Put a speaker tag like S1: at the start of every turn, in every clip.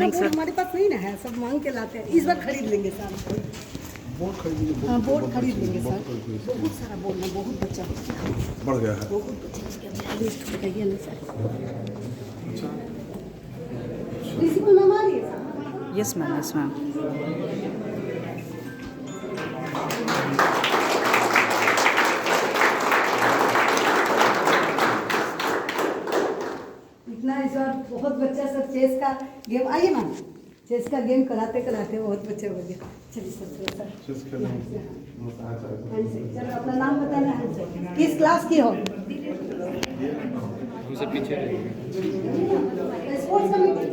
S1: Board हमारे पास नहीं ना है, सब मांग के लाते हैं। इस बार खरीद लेंगे सर,
S2: बोर्ड खरीदेंगे।
S1: हाँ बोर्ड खरीद लेंगे सर। बहुत सारा बोर्ड है, बहुत बच्चा
S2: बढ़ गया है।
S1: बहुत बच्चा इसके अभी लिस्ट बताइए ना सर।
S2: अच्छा
S1: प्रिंसिपल मैम आ रही है sir?
S3: Yes ma'am, yes ma'am.
S1: इतना इस बार बहुत बच्चा सब चेस का गेम, आइए मैम, चेस का गेम कराते कराते बहुत बच्चे हो गए। चलिए सर थोड़ा सा
S2: चेस खेलना
S1: हाँ जी, चलो अपना नाम बताना है सर, किस क्लास की हो?
S4: हमसे पीछे
S1: स्पोर्ट्स कमेटी।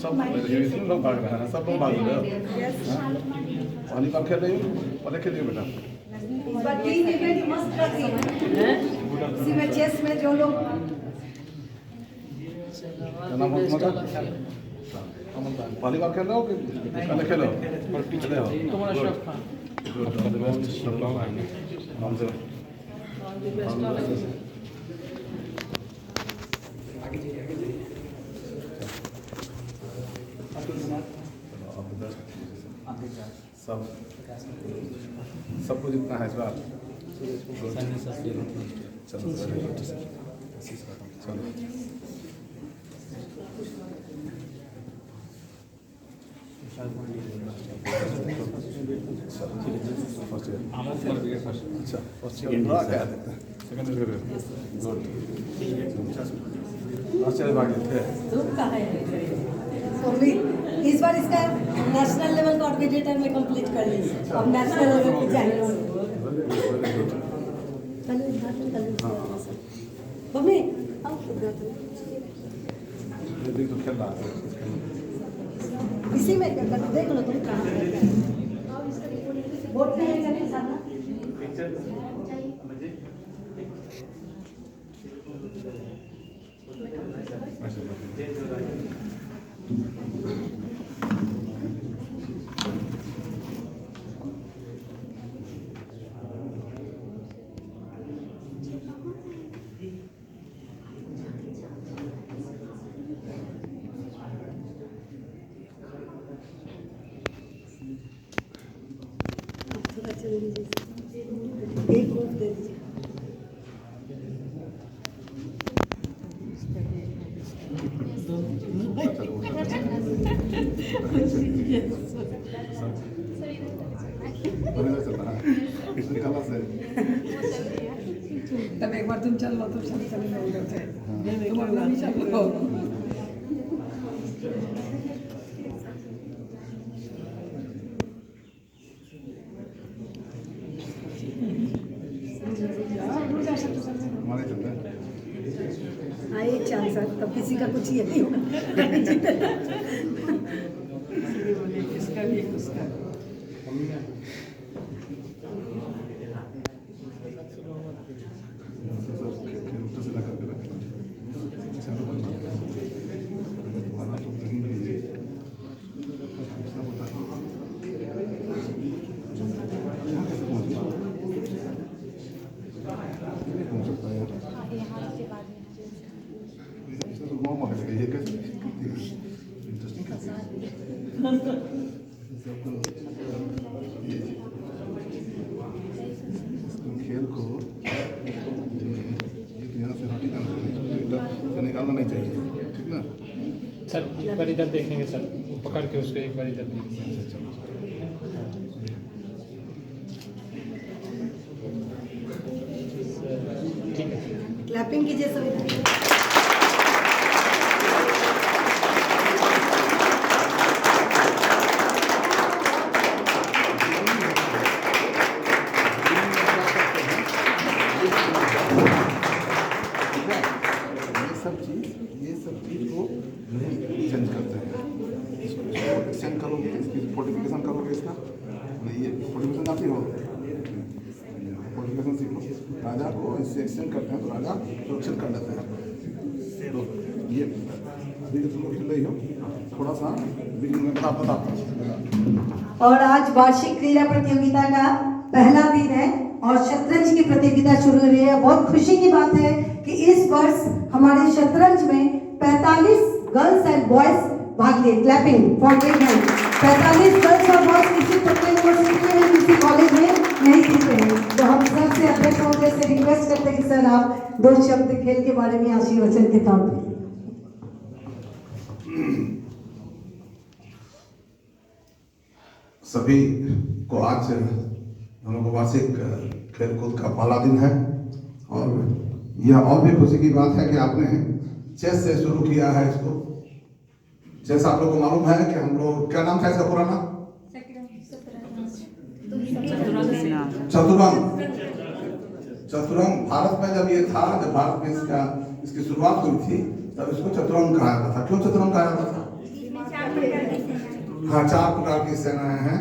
S2: सब लोग भाग रहे हैं, सब लोग भाग रहे हैं। वॉलीबॉल खेल रही हूँ, पहले खेलिए बेटा।
S1: इस बार टीम इवेंट मस्त कर दी है इसी में, चेस में जो लोग
S2: क्या नाम है तुम्हारा? वॉलीबॉल खेल रहे हो कि पहले खेलो? पहले हो
S4: तुम्हारा शौक था।
S2: नाम से सब सबको जितना है इस बार। चलो चलो फर्स्ट ईयर। अच्छा फर्स्ट ईयर पूरा क्या देते हैं? Second year good. आश्चर्य भाग थे।
S1: और भी इस बार इसका नेशनल लेवल का ऑर्गेनाइजेटर में कंप्लीट कर लीजिए, अब नेशनल लेवल पे जाएंगे। चलो उद्घाटन कर लीजिए सर। मम्मी आओ उद्घाटन।
S2: देख तो खेल रहा है।
S1: इसी में क्या करते देख लो तुम कहाँ वोट नहीं करने सामना। एक वोट दे दीजिए। तब एक बार तुम चल लो तो चल चल तुम अपना भी चल लो।
S2: हमारे चलते हैं।
S1: आइए चांस सर, तब किसी का कुछ ये नहीं होगा। इसका भी उसका
S2: खेल को यहाँ से हटी निकालना नहीं चाहिए, ठीक ना?
S4: सर एक बार इधर देखेंगे सर, पकड़ के उसको एक बार इधर देखेंगे। ठीक है,
S1: क्लैपिंग कीजिए सभी।
S2: ये सब चीज़ को नहीं चेंज करते हैं। इसको एक्सचेंज करोगे, इसकी फोर्टिफिकेशन करोगे, इसका नहीं, ये फोर्टिफिकेशन आती हो, फोर्टिफिकेशन सीख लो। राजा को इससे एक्सचेंज करते हैं तो राजा सुरक्षित कर लेते हैं। तो ये अभी तुम लोग खेल रही हो, थोड़ा सा बिगिनिंग में बता।
S1: और आज वार्षिक क्रीड़ा प्रतियोगिता का पहला दिन है। और शतरंज की प्रतियोगिता शुरू हो रही है। बहुत खुशी की बात है कि इस वर्ष हमारे शतरंज में 45 गर्ल्स एंड बॉयज भाग लिए। Clapping for them. 45 गर्ल्स और बॉयज किसी यूनिवर्सिटी में किसी कॉलेज में नहीं सीखे हैं। तो हम सर से अध्यक्ष महोदय से रिक्वेस्ट करते हैं कि सर आप 2 शब्द खेल के बारे में आशीर्वचन के तौर पर।
S2: सभी को आज हम लोग वार्षिक खेलकूद का पहला दिन है और यह और भी खुशी की बात है कि आपने चेस से शुरू किया है इसको। जैसा आप लोग को मालूम है कि हम लोग, क्या नाम था इसका पुराना? चतुरंग। चतुरंग भारत में जब ये था, जब भारत में इसकी शुरुआत हुई थी, तब इसको चतुरंग कहा जाता था। क्यों चतुरंग कहा जाता था? हाँ, 4 प्रकार की सेनाएं हैं,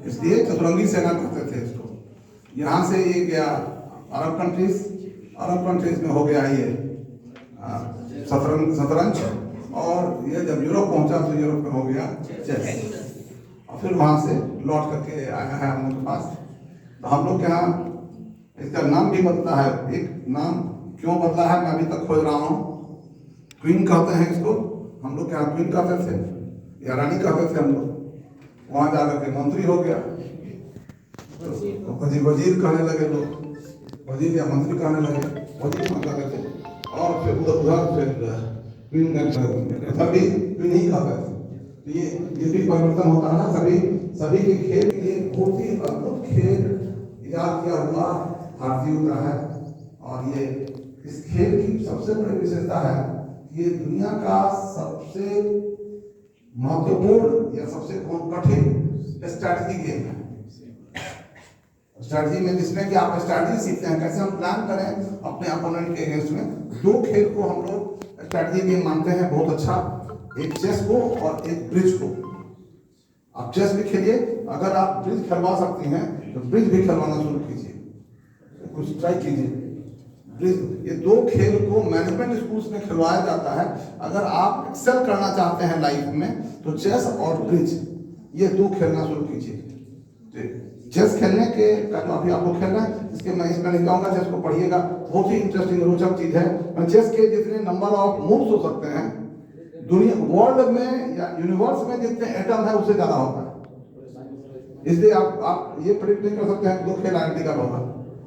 S2: इसलिए चतुरंगी सेना कहते थे इसको। यहाँ से ये गया अरब कंट्रीज में हो गया ये शतरंज, और ये जब यूरोप पहुंचा तो यूरोप में हो गया चेस, और फिर वहाँ से लौट करके आया है हम लोग के पास। तो हम लोग के यहाँ इसका नाम भी बदला है। एक नाम क्यों बदला है मैं अभी तक खोज रहा हूँ। क्वीन कहते हैं इसको, हम लोग के यहाँ क्वीन कहते थे या रानी कहते थे हम लोग। वहाँ जाकर के मंत्री हो गया, तो वजीर कहने लगे लोग, वजीर या मंत्री कहने लगे, वजीर कहते थे। और फिर उधर फिर क्वीन सभी क्वीन ही कहते थे। तो ये भी परिवर्तन होता है। सभी के खेल के लिए बहुत ही अद्भुत खेल इजाद किया हुआ भारतीयों का है। और ये इस खेल की सबसे बड़ी विशेषता है, ये दुनिया का सबसे महत्वपूर्ण या सबसे कठिन स्ट्रैटेजी गेम है। स्ट्रैटेजी में जिसमें कि आप स्ट्रैटेजी सीखते हैं, कैसे हम प्लान करें अपने अपोनेंट के अगेंस्ट में। 2 खेल को हम लोग स्ट्रैटेजी गेम मानते हैं बहुत अच्छा, एक चेस को और एक ब्रिज को। आप चेस भी खेलिए, अगर आप ब्रिज खेलवा सकती हैं तो ब्रिज भी खेलवाना शुरू कीजिए, कुछ ट्राई कीजिए। ये 2 खेल को मैनेजमेंट स्कूल्स में खिलवाया जाता है। अगर आप एक्सेल करना चाहते हैं लाइफ में तो चेस और ब्रिज, ये 2 खेलना शुरू कीजिए। चेस खेलने के जो अभी आप लोग खेल रहे हैं, इसके मैं इसमें नहीं जाऊंगा, चेस को पढ़िएगा, बहुत ही इंटरेस्टिंग रोचक चीज है। चेस के जितने नंबर ऑफ मूव्स हो सकते हैं दुनिया वर्ल्ड में या यूनिवर्स में जितने एटम है उससे ज्यादा होता है। इसलिए आप ये प्रिडिक्ट नहीं कर सकते हैं 2 खेल आईआईटी का होगा।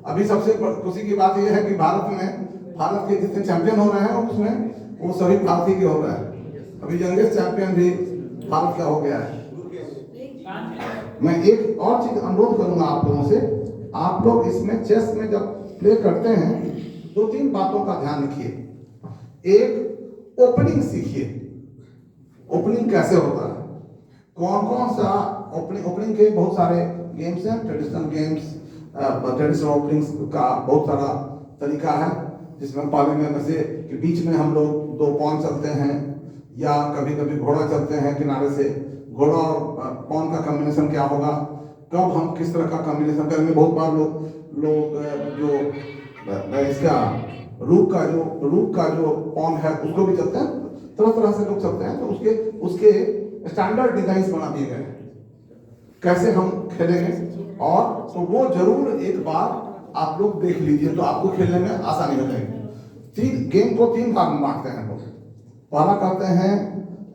S2: अभी सबसे खुशी की बात यह है कि भारत के जितने चैंपियन हो रहे हैं उसमें वो सभी भारतीय के हो रहे हैं। अभी यंगेस्ट चैंपियन भी भारत का हो गया है। मैं एक और चीज अनुरोध करूंगा आप लोगों से, आप लोग इसमें चेस में जब प्ले करते हैं 2-3 बातों का ध्यान रखिए। एक, ओपनिंग सीखिए। ओपनिंग कैसे होता है, कौन सा ओपनिंग के बहुत सारे गेम्स हैं, ट्रेडिशनल गेम्स, ट्रेडिशनल ओपनिंग्स का बहुत सारा तरीका है, जिसमें पहले में वैसे कि बीच में हम लोग 2 पॉन चलते हैं, या कभी कभी घोड़ा चलते हैं किनारे से। घोड़ा और पॉन का कॉम्बिनेशन क्या होगा, कब हम किस तरह का कॉम्बिनेशन करेंगे। बहुत बार लोग जो इसका रूक का जो पॉन है उसको भी चलते हैं, तरह से लोग चलते हैं। तो उसके स्टैंडर्ड डिजाइन बना दिए गए हैं कैसे हम खेलेंगे, और तो वो जरूर एक बार आप लोग देख लीजिए तो आपको खेलने में आसानी हो जाएगी। गेम को 3 भाग में बांटते हैं लोग। पहला कहते हैं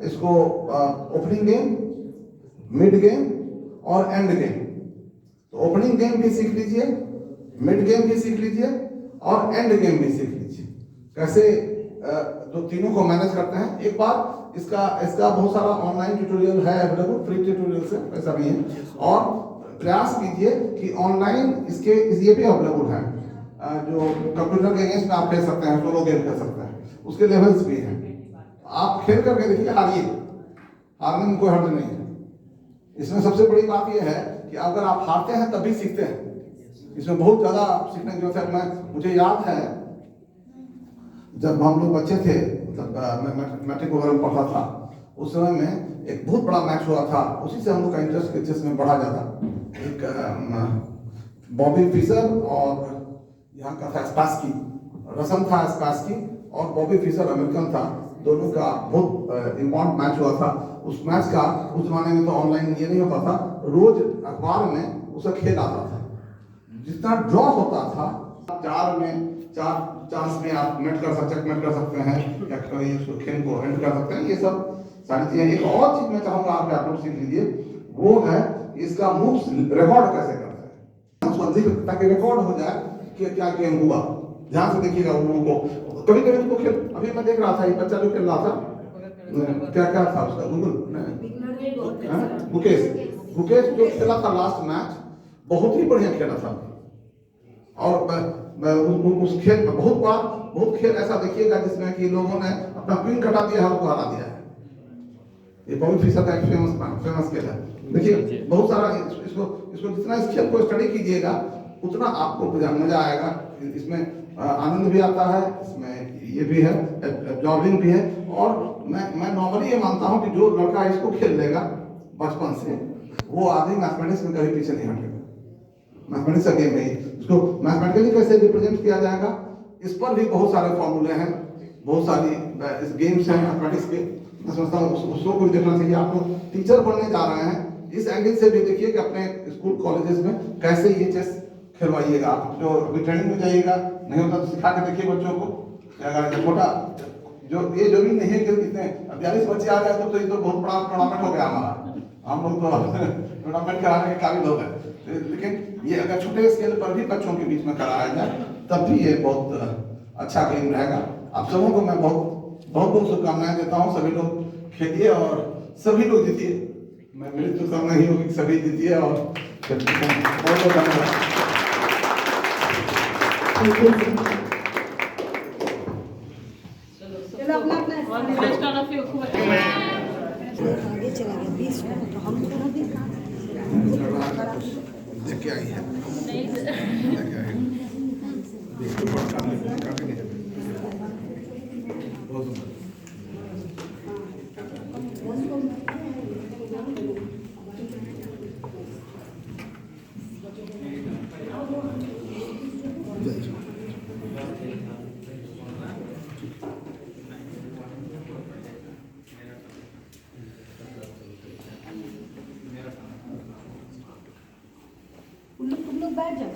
S2: इसको ओपनिंग गेम, मिड गेम और एंड गेम। तो ओपनिंग गेम भी सीख लीजिए, मिड गेम भी सीख लीजिए और एंड गेम भी सीख लीजिए। कैसे जो तीनों को मैनेज करते हैं। एक बार इसका बहुत सारा ऑनलाइन ट्यूटोरियल है अवेलेबल, फ्री ट्यूटोरियल से, ऐसा नहीं है। और प्रयास कीजिए कि ऑनलाइन ये भी अवेलेबल है, जो कंप्यूटर के अगेंस्ट में आप खेल सकते हैं, सोलो गेम खेल सकते हैं, उसके लेवल्स भी हैं। आप खेल करके देखिए, हारने में कोई हर्ज नहीं है। इसमें सबसे बड़ी बात यह है कि अगर आप हारते हैं तभी सीखते हैं, इसमें बहुत ज्यादा सीखने की जरूरत है। मुझे याद है जब हम लोग बच्चे थे, मतलब मैं मैट्रिक वगैरह में पढ़ा था, उस समय में एक बहुत बड़ा मैच हुआ था, उसी से हम लोग का इंटरेस्ट चेस में बढ़ा जाता। एक बॉबी फिशर और यहाँ का था स्पासकी, रसम था स्पासकी, और बॉबी फिशर अमेरिकन था, दोनों का बहुत इम्पोर्टेंट मैच हुआ था। उस मैच का उस जमाने में तो ऑनलाइन ये नहीं होता था, रोज अखबार में उसका खेल आता था। जितना ड्रॉ होता था, चार चांस में आप चेकमेट कर सकते हैं या कोई उसको खेल को एंड कर सकते हैं। ये सब सारी चीजें। एक और चीज मैं चाहूंगा आप लोग सीख लीजिए, वो है इसका मूव्स रिकॉर्ड कैसे करते हैं, उसको लिख ताकि रिकॉर्ड हो जाए कि क्या गेम हुआ। ध्यान से देखिएगा उनको। कभी कभी उनको खेल, अभी मैं देख रहा था ये बच्चा जो खेल रहा था, क्या था उसका मुकेश जो खेला था लास्ट मैच, बहुत ही बढ़िया खेला था। और मैं उस खेल में बहुत खेल ऐसा देखिएगा जिसमें कि लोगों ने अपना पिन कटा दिया है, उसको हरा दिया है। ये बॉबी फिशर का एक फेमस खेल है। देखिए बहुत सारा इसको जितना इस खेल को स्टडी कीजिएगा उतना आपको मजा आएगा। इसमें आनंद भी आता है, इसमें ये भी है, एब्जॉर्बिंग भी है। और मैं नॉर्मली ये मानता हूँ कि जो लड़का इसको खेल लेगा बचपन से, वो आदमी मैथमेटिक्स में कभी पीछे नहीं हटेगा। मैथमेटिक्स का गेम है, इसको मैथमेटिकली कैसे रिप्रेजेंट किया जाएगा, इस पर भी बहुत सारे फॉर्मूले हैं, बहुत सारी इस गेम्स हैं मैथमेटिक्स के। मैं समझता हूँ उसको भी देखना चाहिए। आप लोग टीचर बनने जा रहे हैं, इस एंगल से भी देखिए कि अपने स्कूल कॉलेजेस में कैसे ये चेस खेलवाइएगा। आप जो अभी ट्रेनिंग में जाइएगा, नहीं होता तो सिखा के देखिए बच्चों को। अगर छोटा जो ये जरूरी नहीं है कि इतने 42 बच्चे आ गए तो ये तो बहुत बड़ा टूर्नामेंट हो गया हमारा, हम लोग तो टूर्नामेंट कराने के काबिल हो गए। लेकिन ये अगर छोटे स्केल पर भी बच्चों के बीच में कराया जाए तब भी ये बहुत अच्छा गेम रहेगा। आप सबों को मैं बहुत शुभकामनाएं देता हूँ। सभी लोग खेलिए और सभी लोग जीतिए। मैं मेरी तो शुभकामना ही होगी कि सभी जीतिए और बहुत धन्यवाद।
S1: चलो अपना
S3: आगे चला गया 20 मिनट, तो हम थोड़ा भी
S2: लेके आई है,
S3: तुम लोग बैठ जाओ।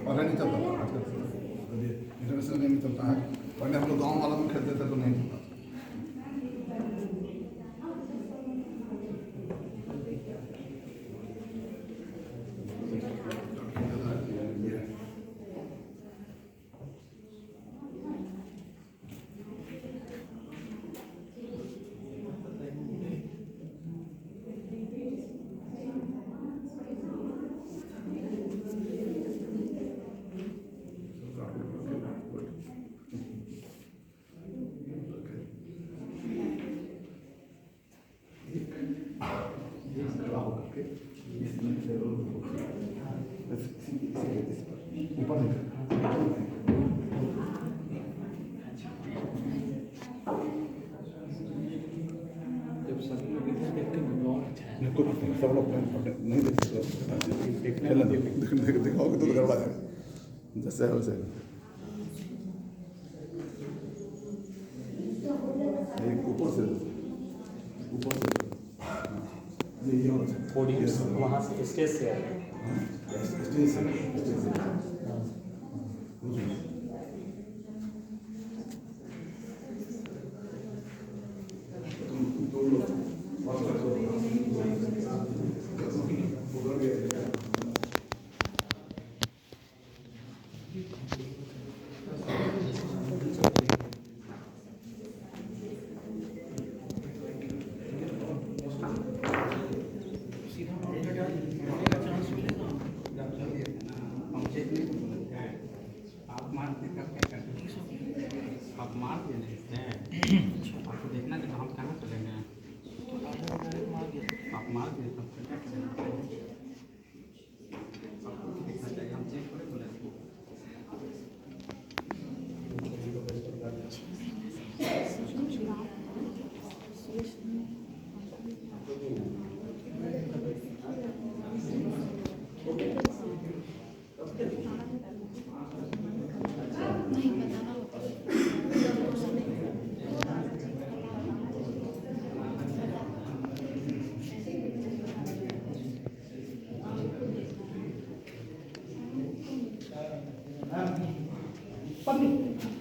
S2: पहले नहीं चलता था, इंटरनेशनल गेम चलता है। पहले हम लोग गाँव वालों में खेलते थे तो नहीं चलता। सब लोग नहीं देख सकते, दिखाओगे तो गड़बड़ा जाएगा। जैसे है वैसे ऊपर से
S4: वहाँ से स्टेज से आए।
S5: आप मार दे सकते हैं, आपको देखना कि हम कहाँ चलेंगे। आप मार दिए तब क्या करेंगे, आपको देखना चाहिए, हम चेक करें बोले।
S1: पब्लिक